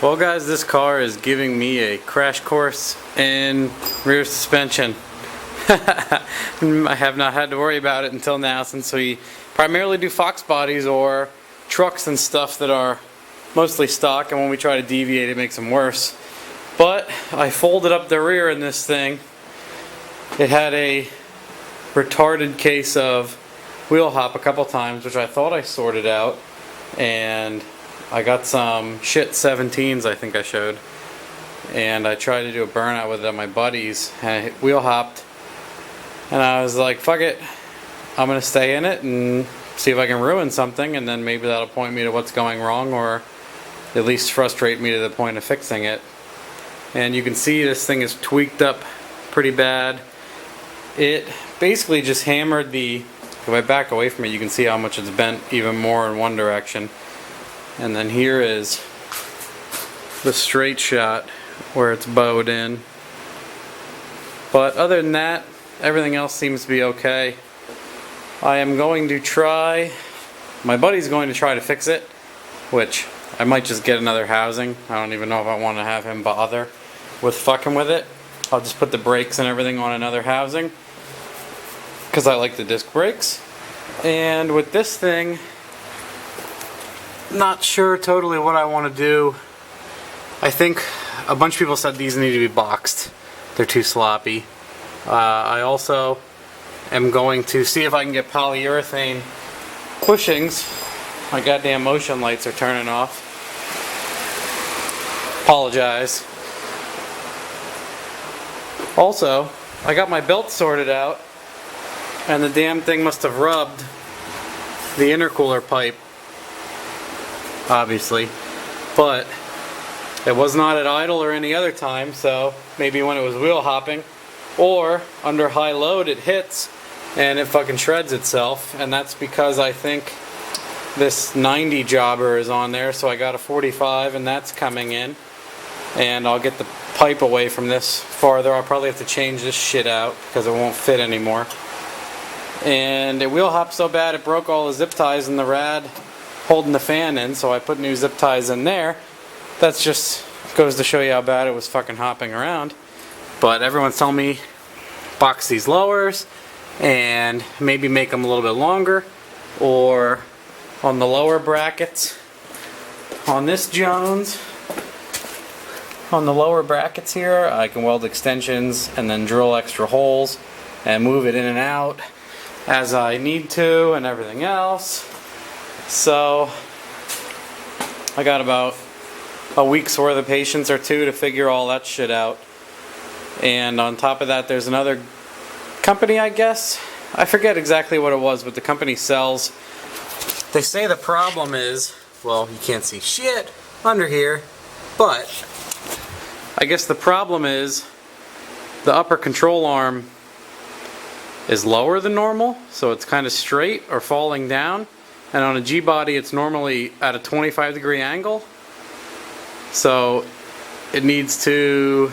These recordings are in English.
Well guys, this car is giving me a crash course in rear suspension. I have not had to worry about it until now, since we primarily do Fox bodies or trucks and stuff that are mostly stock, and when we try to deviate it makes them worse. But I folded up the rear in this thing. It had a retarded case of wheel hop a couple times, which I thought I sorted out, and I got some shit 17s I think I showed, and I tried to do a burnout with it at my buddy's, and I wheel hopped, and I was like, fuck it, I'm gonna stay in it and see if I can ruin something, and then maybe that'll point me to what's going wrong, or at least frustrate me to the point of fixing it. And you can see this thing is tweaked up pretty bad. It basically just hammered the, if I back away from it you can see how much it's bent even more in one direction. And then here is the straight shot where it's bowed in. But other than that, everything else seems to be okay. I am going to try, my buddy's going to try to fix it, which I might just get another housing. I don't even know if I want to have him bother with fucking with it. I'll just put the brakes and everything on another housing, because I like the disc brakes. And with this thing, not sure totally what I want to do. I think a bunch of people said these need to be boxed. They're too sloppy. I also am going to see if I can get polyurethane bushings. My goddamn motion lights are turning off. Apologize. Also, I got my belt sorted out, and the damn thing must have rubbed the intercooler pipe, obviously, but it was not at idle or any other time, so maybe when it was wheel hopping or under high load it hits and it fucking shreds itself, and that's because I think this 90 jobber is on there, so I got a 45 and that's coming in, and I'll get the pipe away from this farther. I'll probably have to change this shit out because it won't fit anymore. And it wheel hopped so bad it broke all the zip ties in the rad holding the fan in, so I put new zip ties in there. That's just goes to show you how bad it was fucking hopping around. But everyone's telling me box these lowers and maybe make them a little bit longer, or on the lower brackets on this Jones, on the lower brackets here I can weld extensions and then drill extra holes and move it in and out as I need to and everything else. So I got about a week's worth of patience or two to figure all that shit out. And on top of that, there's another company, I guess. I forget exactly what it was, but the company sells. They say the problem is, well, you can't see shit under here, but I guess the problem is the upper control arm is lower than normal, so it's kind of straight or falling down. And on a G-body it's normally at a 25-degree angle. So it needs to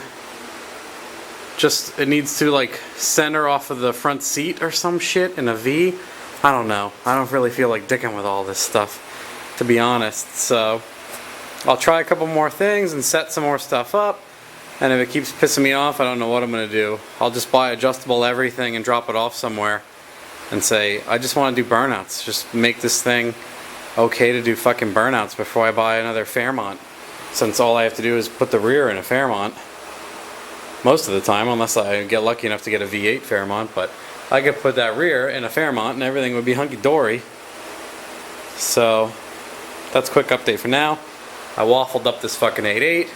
like center off of the front seat or some shit in a V. I don't know. I don't really feel like dicking with all this stuff, to be honest. So I'll try a couple more things and set some more stuff up. And if it keeps pissing me off, I don't know what I'm going to do. I'll just buy adjustable everything and drop it off somewhere and say, I just want to do burnouts. Just make this thing okay to do fucking burnouts before I buy another Fairmont. Since all I have to do is put the rear in a Fairmont. Most of the time, unless I get lucky enough to get a V8 Fairmont, but I could put that rear in a Fairmont and everything would be hunky-dory. So, that's a quick update for now. I waffled up this fucking 8.8.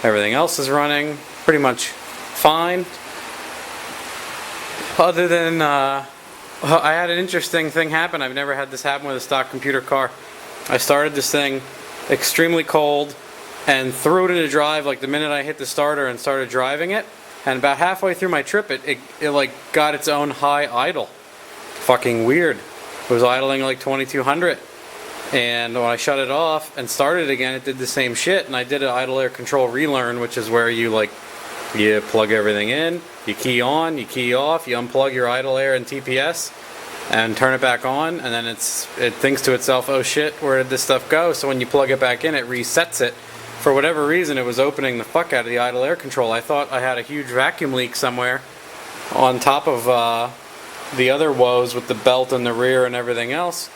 Everything else is running pretty much fine. Other than, I had an interesting thing happen. I've never had this happen with a stock computer car. I started this thing extremely cold and threw it into drive like the minute I hit the starter and started driving it. And about halfway through my trip, it like got its own high idle. Fucking weird. It was idling like 2200. And when I shut it off and started it again, it did the same shit. And I did an idle air control relearn, which is where you plug everything in, you key on, you key off, you unplug your idle air and TPS, and turn it back on, and then it thinks to itself, oh shit, where did this stuff go? So when you plug it back in, it resets it for whatever reason it was opening the fuck out of the idle air control. I thought I had a huge vacuum leak somewhere on top of the other woes with the belt and the rear and everything else.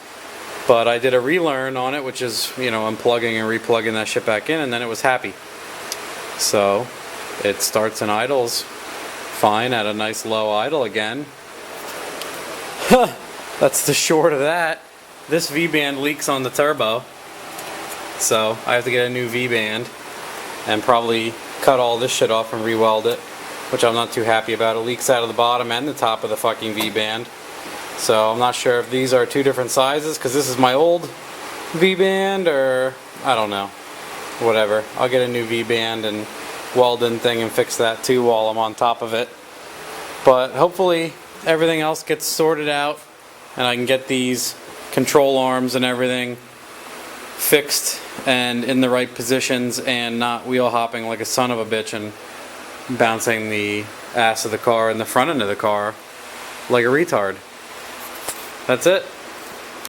But I did a relearn on it, which is, you know, unplugging and replugging that shit back in, and then it was happy. So it starts and idles fine at a nice low idle again. That's the short of that. This V-band leaks on the turbo, so I have to get a new V-band and probably cut all this shit off and re-weld it, which I'm not too happy about. It leaks out of the bottom and the top of the fucking V-band. So I'm not sure if these are two different sizes, because this is my old V-band, or I don't know. Whatever. I'll get a new V-band and weld in thing and fix that too while I'm on top of it. But hopefully everything else gets sorted out and I can get these control arms and everything fixed and in the right positions and not wheel hopping like a son of a bitch and bouncing the ass of the car and the front end of the car like a retard. That's it.